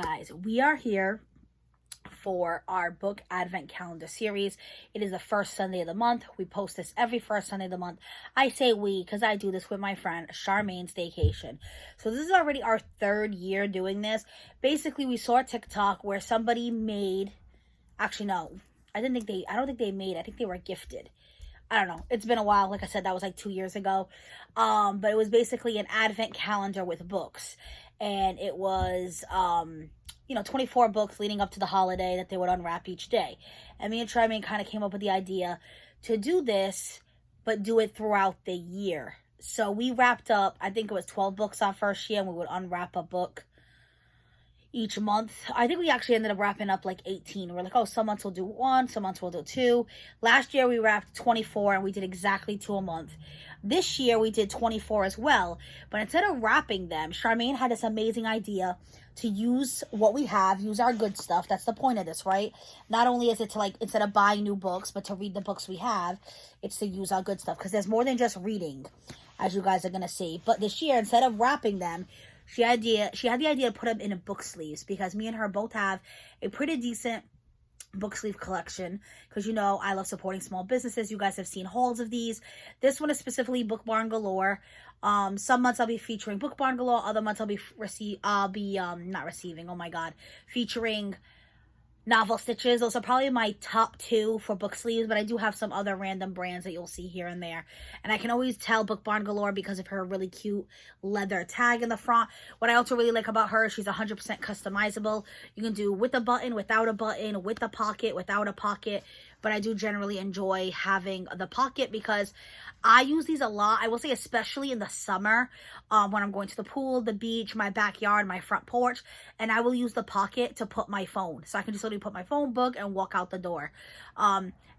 guys, we are here for our book advent calendar series. It is the first Sunday of the month. We post this every first Sunday of the month. I say we because I do this with my friend Charmaine Staycation. So this is already our third year doing this. Basically, we saw a TikTok where somebody made, actually no, I don't think they made, I think they were gifted. I don't know. It's been a while. Like I said, that was like 2 years ago. But it was basically an advent calendar with books. And it was, 24 books leading up to the holiday that they would unwrap each day. And me and Charmaine kind of came up with the idea to do this, but do it throughout the year. So we wrapped up, I think it was 12 books our first year, and we would unwrap a book each month. I think we actually ended up wrapping up like 18. We're like, oh, some months we'll do 1, some months we'll do 2. Last year we wrapped 24 and we did exactly 2 a month. This year we did 24 as well, but instead of wrapping them, Charmaine had this amazing idea to use what we have, use our good stuff. That's the point of this, right? Not only is it to, like, instead of buying new books, but to read the books we have, it's to use our good stuff, because there's more than just reading, as you guys are going to see. But this year, instead of wrapping them, she had the idea to put them in book sleeves, because me and her both have a pretty decent book sleeve collection, because I love supporting small businesses. You guys have seen hauls of these. This one is specifically Book Barn Galore. Some months I'll be featuring Book Barn Galore, other months I'll be featuring Novel Stitches. Those are probably my top 2 for book sleeves, but I do have some other random brands that you'll see here and there. And I can always tell Book Barn Galore because of her really cute leather tag in the front. What I also really like about her is she's 100% customizable. You can do with a button, without a button, with a pocket, without a pocket. But I do generally enjoy having the pocket because I use these a lot. I will say especially in the summer when I'm going to the pool, the beach, my backyard, my front porch. And I will use the pocket to put my phone. So I can just literally put my phone, book, and walk out the door.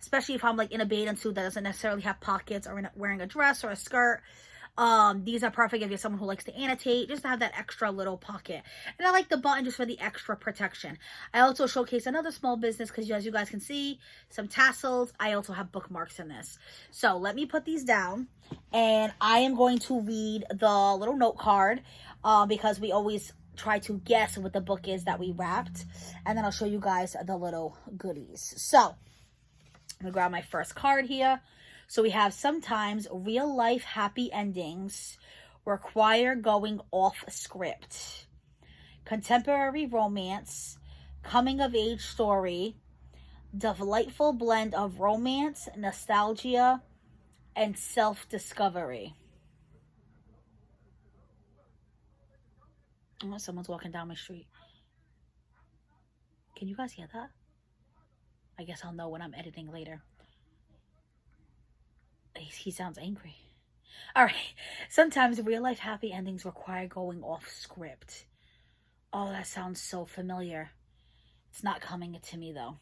Especially if I'm like in a bathing suit that doesn't necessarily have pockets, or wearing a dress or a skirt. These are perfect if you're someone who likes to annotate, just to have that extra little pocket. And I like the button just for the extra protection. I also showcase another small business because, as you guys can see, some tassels. I also have bookmarks in this. So let me put these down, and I am going to read the little note card because we always try to guess what the book is that we wrapped, and then I'll show you guys the little goodies. So I'm gonna grab my first card here. So we have, sometimes real life happy endings require going off script. Contemporary romance, coming of age story, delightful blend of romance, nostalgia, and self-discovery. Oh, someone's walking down my street. Can you guys hear that? I guess I'll know when I'm editing later. He sounds angry. All right. Sometimes real life happy endings require going off script. Oh, that sounds so familiar. It's not coming to me though.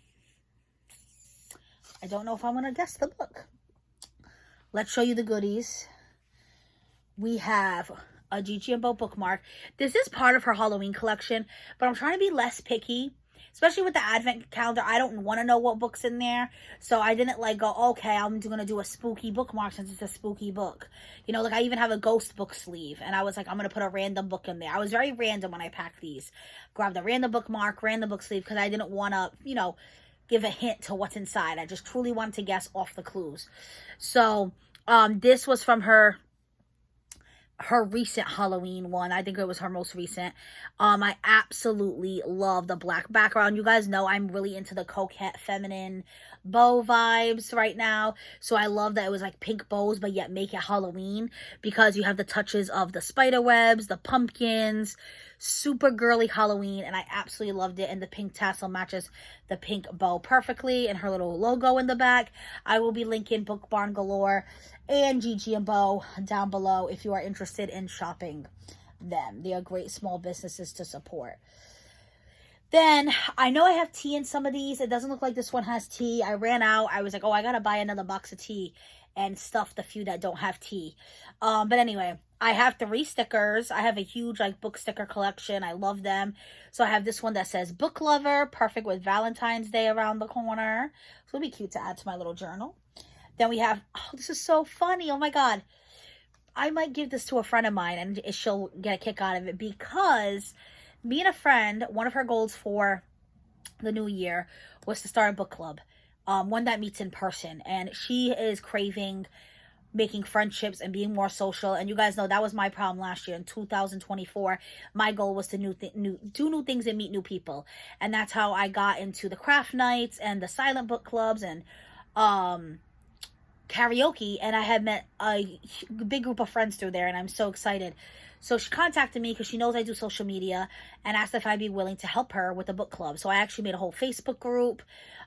I don't know if I'm going to guess the book. Let's show you the goodies. We have a Gigi and Bo bookmark. This is part of her Halloween collection, but I'm trying to be less picky. Especially with the advent calendar, I don't want to know what book's in there. So I didn't go, okay, I'm going to do a spooky bookmark since it's a spooky book. I even have a ghost book sleeve. And I was like, I'm going to put a random book in there. I was very random when I packed these. Grabbed a random bookmark, random book sleeve, because I didn't want to, give a hint to what's inside. I just truly wanted to guess off the clues. So this was from her recent Halloween one. I think it was her most recent. I absolutely love the black background. You guys know I'm really into the coquette feminine bow vibes right now. So I love that it was like pink bows, but yet make it Halloween, because you have the touches of the spider webs, the pumpkins, super girly Halloween, and I absolutely loved it. And the pink tassel matches the pink bow perfectly, and her little logo in the back. I will be linking Book Barn Galore and Gigi and Bo down below if you are interested in shopping them. They are great small businesses to support. Then, I know I have tea in some of these. It doesn't look like this one has tea. I ran out. I was like, oh, I gotta buy another box of tea and stuff the few that don't have tea. But anyway, I have 3 stickers. I have a huge book sticker collection. I love them. So I have this one that says Book Lover, perfect with Valentine's Day around the corner. So it'll be cute to add to my little journal. Then we have, oh, this is so funny. Oh my God. I might give this to a friend of mine and she'll get a kick out of it, because me and a friend, one of her goals for the new year was to start a book club, one that meets in person, and she is craving making friendships and being more social. And you guys know that was my problem last year in 2024. My goal was to do new things and meet new people, and that's how I got into the craft nights and the silent book clubs and karaoke, and I had met a big group of friends through there, and I'm so excited. So she contacted me because she knows I do social media and asked if I'd be willing to help her with the book club. So I actually made a whole Facebook group,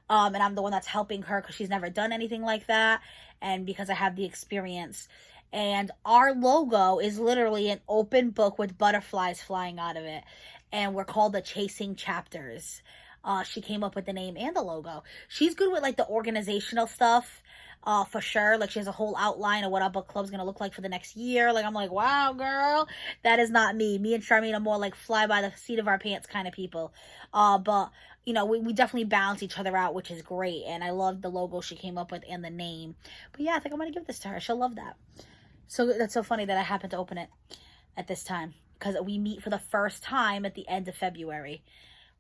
and I'm the one that's helping her because she's never done anything like that, and because I have the experience. And our logo is literally an open book with butterflies flying out of it, and we're called the Chasing Chapters. She came up with the name and the logo. She's good with like the organizational stuff. For sure. Like, she has a whole outline of what our book club's gonna look like for the next year. Like, I'm like, wow, girl, that is not me. Me and Charmaine are more like fly by the seat of our pants kind of people. But you know, we definitely balance each other out, which is great. And I love the logo she came up with and the name. But yeah, I think I'm gonna give this to her. She'll love that. So that's so funny that I happened to open it at this time, because we meet for the first time at the end of February.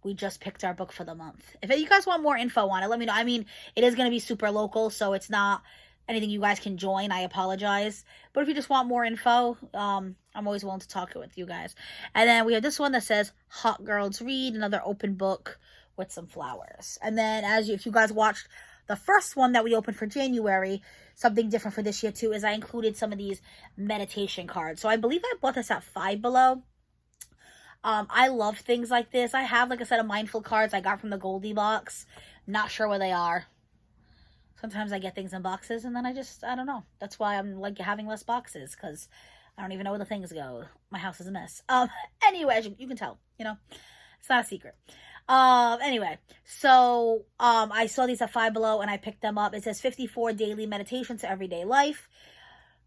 We just picked our book for the month. If you guys want more info on it, let me know. I mean, it is going to be super local, so it's not anything you guys can join. I apologize. But if you just want more info, I'm always willing to talk with you guys. And then we have this one that says Hot Girls Read, another open book with some flowers. And then if you guys watched the first one that we opened for January, something different for this year too is I included some of these meditation cards. So I believe I bought this at Five Below. I love things like this. I have like a set of mindful cards I got from the Goldie box. Not sure where they are. Sometimes I get things in boxes and then I don't know. That's why I'm like having less boxes, because I don't even know where the things go. My house is a mess. Anyway, as you can tell, you know, it's not a secret. Anyway, so I saw these at Five Below and I picked them up. It says 54 daily meditations to everyday life.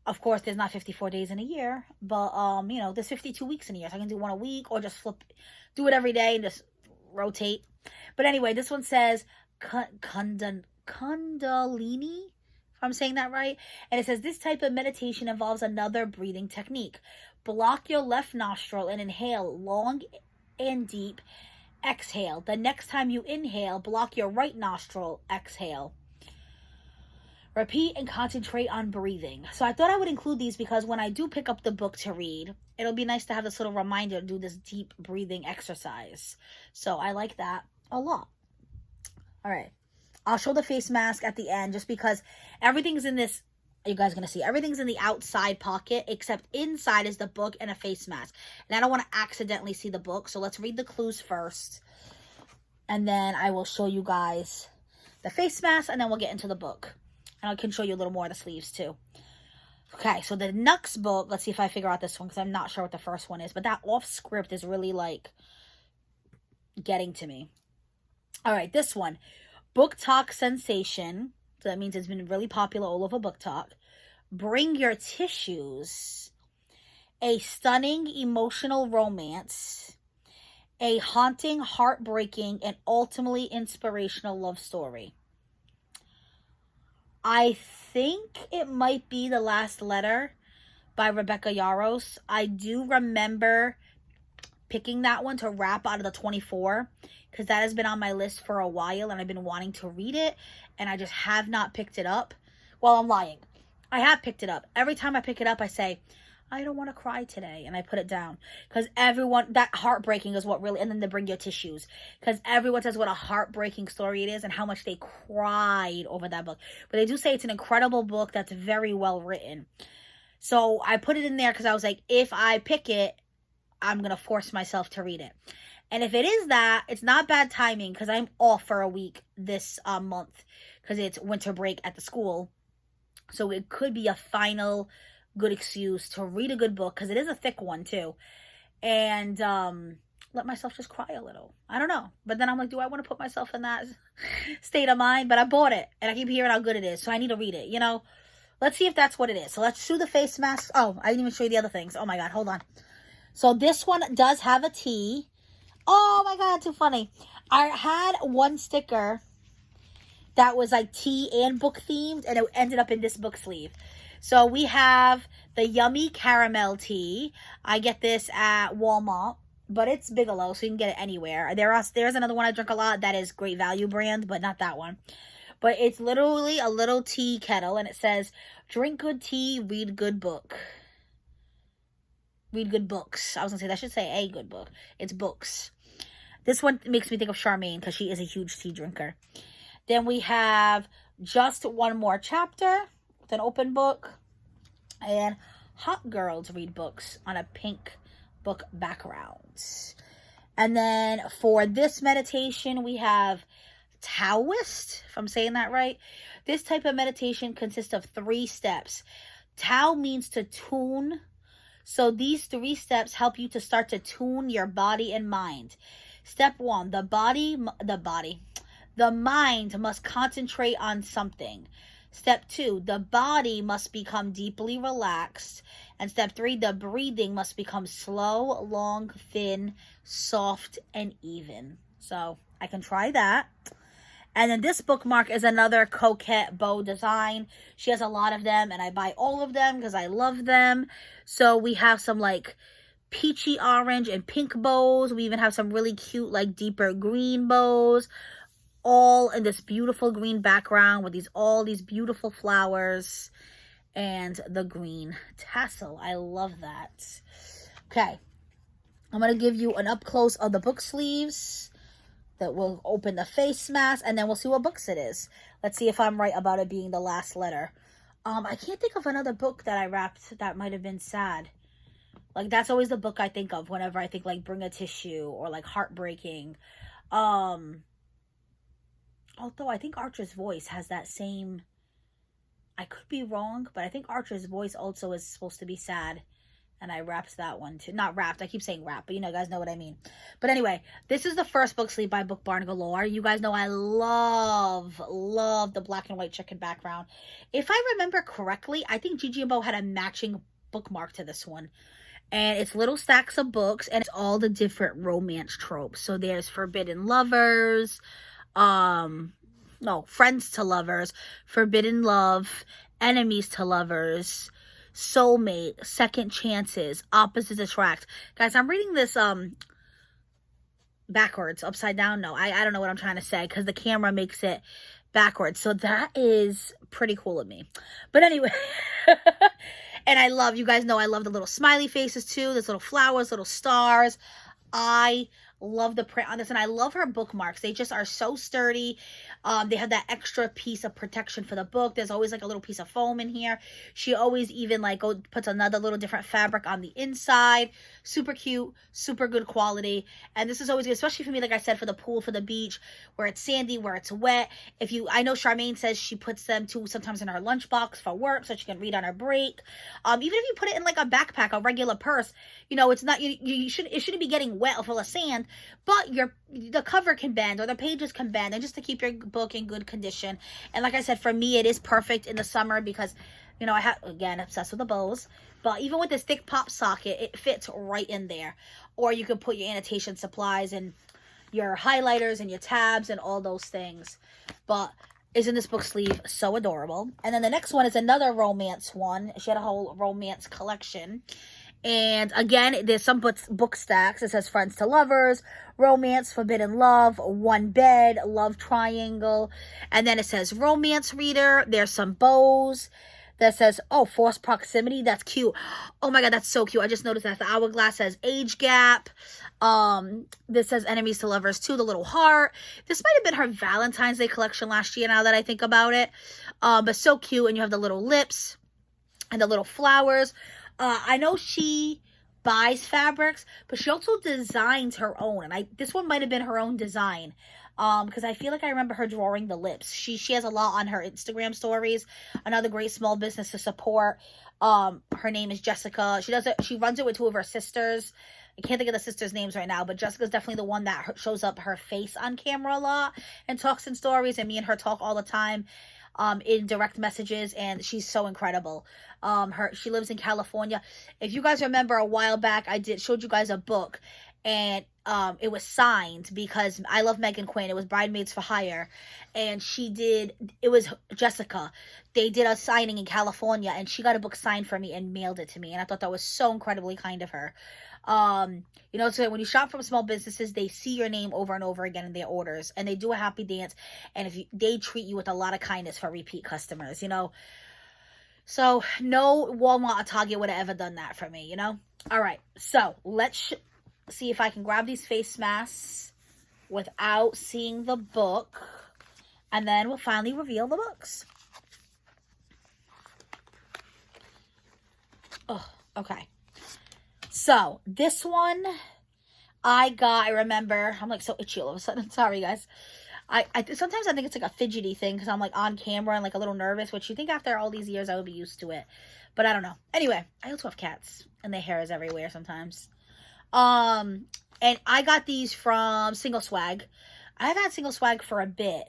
Of course, there's not 54 days in a year, but, you know, there's 52 weeks in a year. So I can do one a week or just do it every day and just rotate. But anyway, this one says Kundalini, if I'm saying that right. And it says, this type of meditation involves another breathing technique. Block your left nostril and inhale long and deep. Exhale. The next time you inhale, block your right nostril. Exhale. Repeat and concentrate on breathing. So I thought I would include these because when I do pick up the book to read, it'll be nice to have this little reminder to do this deep breathing exercise. So I like that a lot. All right. I'll show the face mask at the end just because everything's in this. You guys are going to see everything's in the outside pocket except inside is the book and a face mask. And I don't want to accidentally see the book. So let's read the clues first. And then I will show you guys the face mask and then we'll get into the book. And I can show you a little more of the sleeves too. Okay, so the Nux book, let's see if I figure out this one because I'm not sure what the first one is. But that off script is really like getting to me. All right, this one. Book Talk Sensation. So that means it's been really popular all over Book Talk. Bring Your Tissues. A stunning emotional romance. A haunting, heartbreaking, and ultimately inspirational love story. I think it might be The Last Letter by Rebecca Yarros. I do remember picking that one to wrap out of the 24 because that has been on my list for a while and I've been wanting to read it and I just have not picked it up. Well, I'm lying. I have picked it up. Every time I pick it up, I say, I don't want to cry today. And I put it down. Because everyone, that heartbreaking is what really, and then they Bring Your Tissues. Because everyone says what a heartbreaking story it is and how much they cried over that book. But they do say it's an incredible book that's very well written. So I put it in there because I was like, if I pick it, I'm going to force myself to read it. And if it is that, it's not bad timing because I'm off for a week this month. Because it's winter break at the school. So it could be a final good excuse to read a good book because it is a thick one too, and let myself just cry a little. I don't know, but then I'm like, do I want to put myself in that state of mind? But I bought it and I keep hearing how good it is, so I need to read it, you know. Let's see if that's what it is. So let's do the face mask. Oh, I didn't even show you the other things. Oh my god, hold on. So this one does have a T. Oh my god, too funny. I had one sticker that was like tea and book themed and it ended up in this book sleeve. So we have the Yummy Caramel Tea. I get this at Walmart but it's Bigelow, so you can get it anywhere. There's another one I drink a lot that is Great Value brand, but not that one. But it's literally a little tea kettle, and it says, drink good tea, read good book. Read good books. I was going to say, that should say a good book. It's books. This one makes me think of Charmaine, because she is a huge tea drinker. Then we have Just One More Chapter, with an open book. And Hot Girls Read Books on a pink book background. And then for this meditation, we have Taoist, if I'm saying that right. This type of meditation consists of 3 steps. Tao means to tune. So these 3 steps help you to start to tune your body and mind. Step 1, the mind must concentrate on something. Step 2, the body must become deeply relaxed. And step 3, the breathing must become slow, long, thin, soft, and even. So I can try that. And then this bookmark is another Coquette bow design. She has a lot of them, and I buy all of them because I love them. So we have some like peachy orange and pink bows. We even have some really cute like deeper green bows, all in this beautiful green background with all these beautiful flowers and the green tassel. I love that. Okay, I'm going to give you an up close of the book sleeves. That will open the face mask, and then we'll see what books it is. Let's see if I'm right about it being the last letter. I can't think of another book that I wrapped that might have been sad. Like, that's always the book I think of whenever I think, like, Bring a Tissue or, like, Heartbreaking. Although I think Archer's Voice has that same... I could be wrong, but I think Archer's Voice also is supposed to be sad. And I wrapped that one too. Not wrapped. I keep saying wrap, but you guys know what I mean. But anyway, this is the first book sleeve by Book Barn Galore. You guys know I love the black and white checkered background. If I remember correctly, I think Gigi and Bo had a matching bookmark to this one. And it's little stacks of books, and it's all the different romance tropes. So there's forbidden lovers, friends to lovers, forbidden love, enemies to lovers, soulmate, second chances, opposites attract. Guys, I'm reading this backwards, upside down. No, I don't know what I'm trying to say because the camera makes it backwards. So that is pretty cool of me. But anyway, and I love, you guys know I love the little smiley faces too. There's little flowers, little stars. I love the print on this, and I love her bookmarks. They just are so sturdy. They have that extra piece of protection for the book. There's always like a little piece of foam in here. She always even like puts another little different fabric on the inside. Super cute, super good quality. And this is always good, especially for me, like I said, for the pool, for the beach, where it's sandy, where it's wet. I know Charmaine says she puts them too sometimes in her lunchbox for work so she can read on her break. Even if you put it in like a backpack, a regular purse, it's not, it shouldn't be getting wet or full of sand, but the cover can bend or the pages can bend, and just to keep your book in good condition. And like I said, for me, it is perfect in the summer because, I have, again, obsessed with the bows. But even with this thick pop socket, it fits right in there. Or you could put your annotation supplies and your highlighters and your tabs and all those things. But isn't this book sleeve so adorable? And then the next one is another romance one. She had a whole romance collection. And again, there's some book stacks. It says Friends to Lovers, Romance, Forbidden Love, One Bed, Love Triangle. And then it says Romance Reader. There's some bows that says, Forced Proximity. That's cute. Oh my God, that's so cute. I just noticed that. The hourglass says Age Gap. This says Enemies to Lovers too, the little heart. This might have been her Valentine's Day collection last year, now that I think about it. But so cute. And you have the little lips and the little flowers. I know she buys fabrics, but she also designs her own. And this one might have been her own design. Because I feel like I remember her drawing the lips. She has a lot on her Instagram stories. Another great small business to support. Her name is Jessica. She runs it with 2 of her sisters. I can't think of the sisters' names right now, but Jessica's definitely the one that shows up her face on camera a lot and talks in stories, and me and her talk all the time in direct messages, and she's so incredible. She lives in California. If you guys remember a while back, showed you guys a book, and it was signed because I love Megan Quinn. It was Bridesmaids for Hire, and it was Jessica. They did a signing in California, and she got a book signed for me and mailed it to me, and I thought that was so incredibly kind of her. So when you shop from small businesses, they see your name over and over again in their orders, and they do a happy dance, and they treat you with a lot of kindness for repeat customers, So no Walmart or Target would have ever done that for me, All right, so let's see if I can grab these face masks without seeing the book, and then we'll finally reveal the books. Oh, okay. So this one I remember, I'm like so itchy all of a sudden. Sorry, guys. I sometimes I think it's like a fidgety thing because I'm like on camera and like a little nervous, which you think after all these years I would be used to it. But I don't know. Anyway, I also have cats and their hair is everywhere sometimes. And I got these from Single Swag. I've had Single Swag for a bit,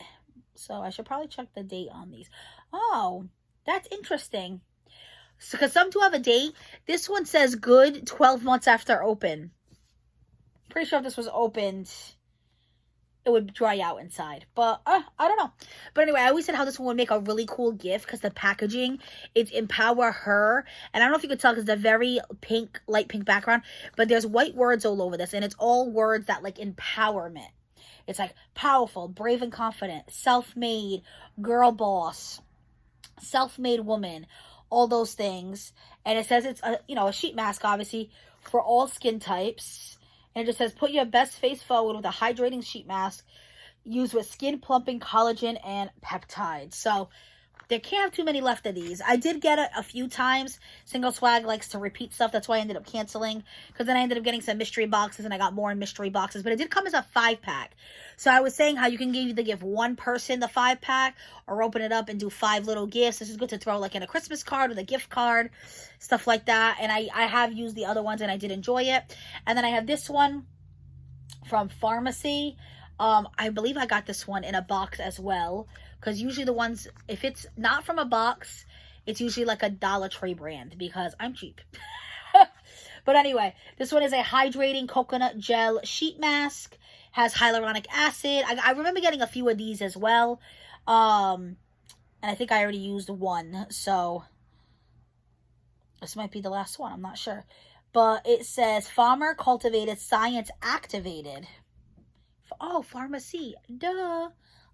so I should probably check the date on these. Oh, that's interesting. So, because some do have a date. This one says good 12 months after open. Pretty sure if this was opened, it would dry out inside. But I don't know. But anyway, I always said how this one would make a really cool gift because the packaging, it's Empower Her. And I don't know if you could tell because it's a very pink, light pink background. But there's white words all over this. And it's all words that like empowerment. It's like powerful, brave and confident, self-made, girl boss, self-made woman, all those things. And it says it's a sheet mask, obviously, for all skin types. And it just says, put your best face forward with a hydrating sheet mask used with skin plumping collagen and peptides. So there can't have too many left of these. I did get it a few times. Single Swag likes to repeat stuff. That's why I ended up canceling. Because then I ended up getting some mystery boxes and I got more in mystery boxes. But it did come as a 5-pack. So I was saying how you can either give one person the 5-pack or open it up and do 5 little gifts. This is good to throw like in a Christmas card with a gift card. Stuff like that. And I have used the other ones and I did enjoy it. And then I have this one from Pharmacy. I believe I got this one in a box as well. Because usually the ones, if it's not from a box, it's usually like a Dollar Tree brand because I'm cheap. But anyway, this one is a hydrating coconut gel sheet mask. Has hyaluronic acid. I remember getting a few of these as well. And I think I already used one. So this might be the last one. I'm not sure. But it says farmer cultivated, science activated. Oh, Pharmacy. Duh.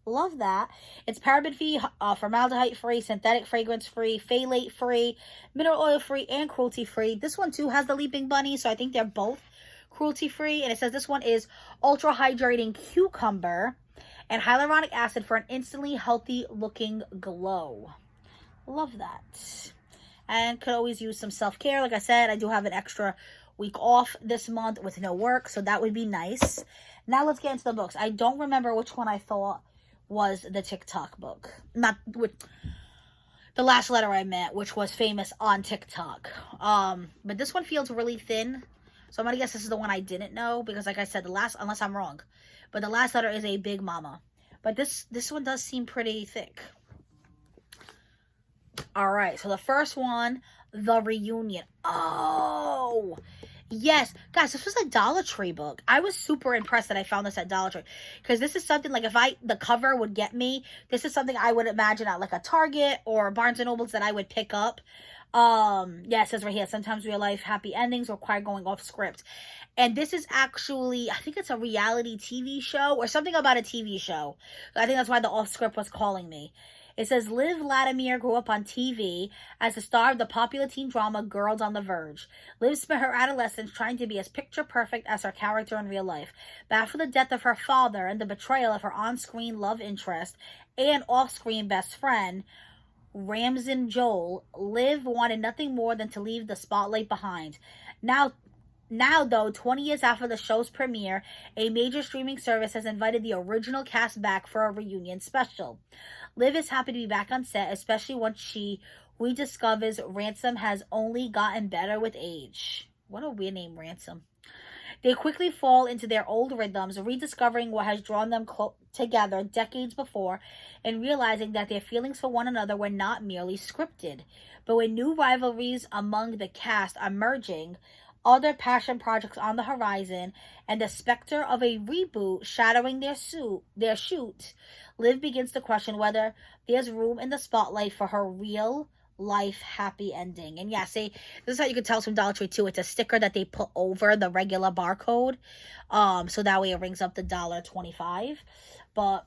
Love that. It's paraben-free, formaldehyde-free, synthetic fragrance-free, phthalate-free, mineral oil-free, and cruelty-free. This one, too, has the Leaping Bunny, so I think they're both cruelty-free. And it says this one is ultra-hydrating cucumber and hyaluronic acid for an instantly healthy-looking glow. Love that. And could always use some self-care. Like I said, I do have an extra week off this month with no work, so that would be nice. Now let's get into the books. I don't remember which one I thought was the TikTok book. Not with the last letter I meant, which was famous on TikTok. But this one feels really thin. So I'm going to guess this is the one I didn't know. Because like I said, unless I'm wrong. But the last letter is a Big Mama. But this one does seem pretty thick. Alright, so the first one, The Reunion. Oh! Yes, guys, this was a Dollar Tree book. I was super impressed that I found this at Dollar Tree. Because this is something, like, the cover would get me, this is something I would imagine at, like, a Target or Barnes & Nobles that I would pick up. Yeah, it says right here, sometimes real life happy endings require going off script. And this is actually, I think it's a reality TV show or something about a TV show. I think that's why the off script was calling me. It says, Liv Latimer grew up on TV as the star of the popular teen drama Girls on the Verge. Liv spent her adolescence trying to be as picture-perfect as her character in real life. But after the death of her father and the betrayal of her on-screen love interest and off-screen best friend, Ramsin Joel, Liv wanted nothing more than to leave the spotlight behind. Now, though, 20 years after the show's premiere, a major streaming service has invited the original cast back for a reunion special. Liv is happy to be back on set, especially once she rediscovers Ransom has only gotten better with age. What a weird name, Ransom. They quickly fall into their old rhythms, rediscovering what has drawn them together decades before, and realizing that their feelings for one another were not merely scripted. But with new rivalries among the cast emerging, other passion projects on the horizon, and the specter of a reboot shadowing their shoot, Liv begins to question whether there's room in the spotlight for her real life happy ending. And yeah, see, this is how you can tell it's from Dollar Tree too. It's a sticker that they put over the regular barcode. So that way it rings up the $1.25. But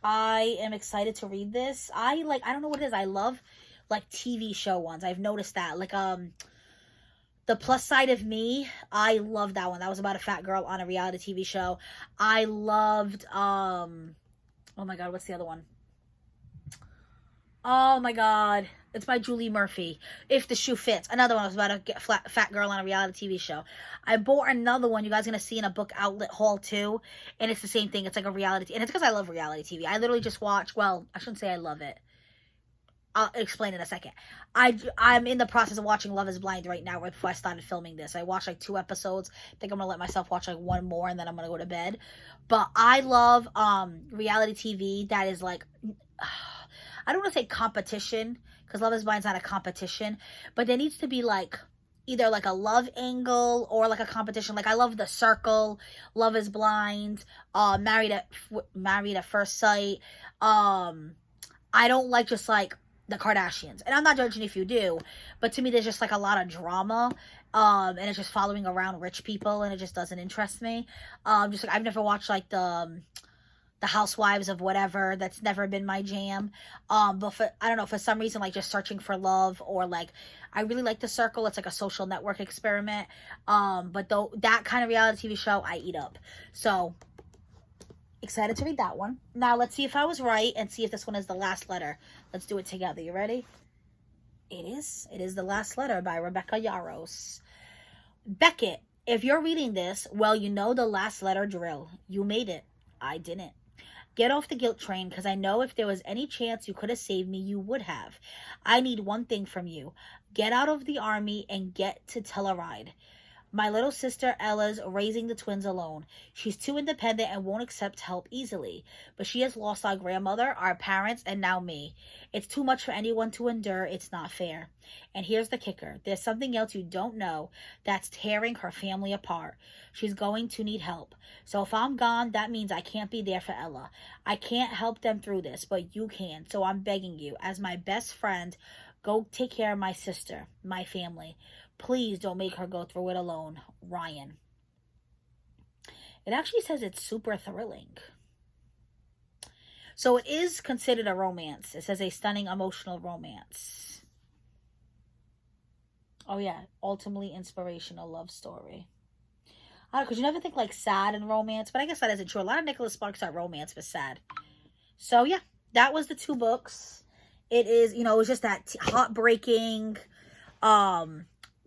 I am excited to read this. I don't know what it is. I love like TV show ones. I've noticed that. Like The Plus Side of Me, I love that one. That was about a fat girl on a reality TV show. I loved oh my god, what's the other one? Oh my god, it's by Julie Murphy. If the Shoe Fits. Another one was about a fat girl on a reality TV show. I bought another one you guys are going to see in a book outlet haul too. And it's the same thing. It's like a reality. And it's because I love reality TV. I literally just watch. Well, I shouldn't say I love it. I'll explain in a second. I'm in the process of watching Love is Blind right now, right before I started filming this. I watched like 2 episodes. I think I'm going to let myself watch like 1 more and then I'm going to go to bed. But I love reality TV that is like... I don't want to say competition, because Love is Blind's not a competition, but there needs to be like either like a love angle or like a competition. Like I love The Circle, Love is Blind, Married at First Sight. I don't like just like the Kardashians, and I'm not judging if you do, but to me there's just like a lot of drama, and it's just following around rich people, and it just doesn't interest me. Just like I've never watched like the Housewives of whatever. That's never been my jam. But I don't know, for some reason, like just searching for love, or like I really like The Circle. It's like a social network experiment. But though that kind of reality TV show I eat up. So excited to read that one. Now let's see if I was right and see if this one is the last letter. Let's do it together. You ready? It is. It is The Last Letter by Rebecca Yarros. Beckett, if you're reading this, well, you know the last letter drill. You made it. I didn't. Get off the guilt train, because I know if there was any chance you could have saved me, you would have. I need one thing from you. Get out of the army and get to Telluride. My little sister Ella's raising the twins alone. She's too independent and won't accept help easily. But she has lost our grandmother, our parents, and now me. It's too much for anyone to endure. It's not fair. And here's the kicker. There's something else you don't know that's tearing her family apart. She's going to need help. So if I'm gone, that means I can't be there for Ella. I can't help them through this, but you can. So I'm begging you, as my best friend, go take care of my sister, my family. Please don't make her go through it alone. Ryan. It actually says it's super thrilling. So it is considered a romance. It says a stunning emotional romance. Oh yeah, ultimately inspirational love story. I don't know, because you never think like sad and romance, but I guess that isn't true. A lot of Nicholas Sparks are romance, but sad. So yeah, that was the 2 books. It is, it was just that heartbreaking,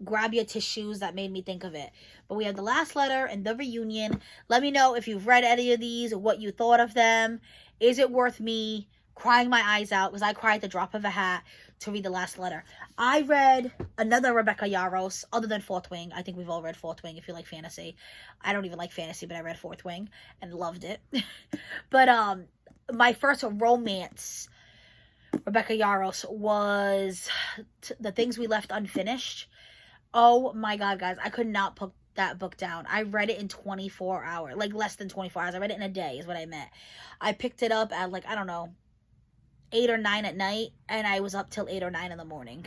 grab your tissues that made me think of it. But we have The Last Letter and The Reunion. Let me know if you've read any of these, what you thought of them. Is it worth me crying my eyes out, because I cried at the drop of a hat, to read The Last Letter? I read another Rebecca Yarros, other than Fourth Wing. I think we've all read Fourth Wing if you like fantasy. I don't even like fantasy, but I read Fourth Wing and loved it. But my first romance Rebecca Yarros was The Things We Left Unfinished. Oh my god, guys, I could not put that book down. I read it in 24 hours, like less than 24 hours. I read it in a day is what I meant. I picked it up at like, I don't know, 8 or 9 at night, and I was up till 8 or 9 in the morning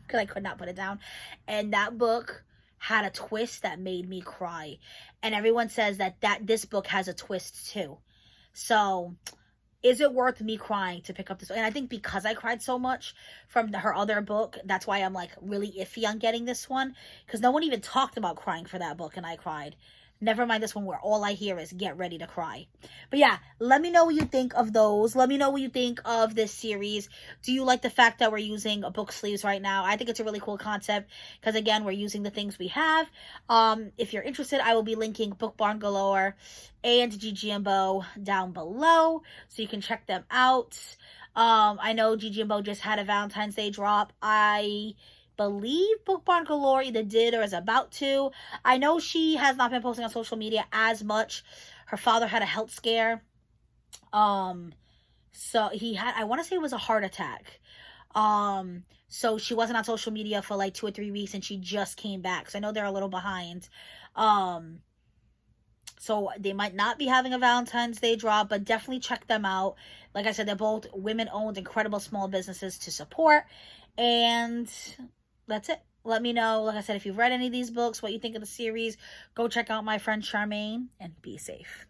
because I could not put it down. And that book had a twist that made me cry. And everyone says that this book has a twist too. So is it worth me crying to pick up this? And I think because I cried so much from her other book, that's why I'm like really iffy on getting this one, because no one even talked about crying for that book and I cried. Never mind this one where all I hear is get ready to cry. But yeah, let me know what you think of those. Let me know what you think of this series. Do you like the fact that we're using book sleeves right now? I think it's a really cool concept because, again, we're using the things we have. If you're interested, I will be linking Book Barn Galore and GG&Bo down below so you can check them out. I know GG&Bo just had a Valentine's Day drop. I believe Book Barn Galore either did or is about to. I know she has not been posting on social media as much. Her father had a health scare. So he had, I want to say it was a heart attack. So she wasn't on social media for like 2 or 3 weeks, and she just came back. So I know they're a little behind. So they might not be having a Valentine's Day drop, but definitely check them out. Like I said, they're both women-owned, incredible small businesses to support. And that's it. Let me know, like I said, if you've read any of these books, what you think of the series. Go check out my friend Charmaine, and be safe.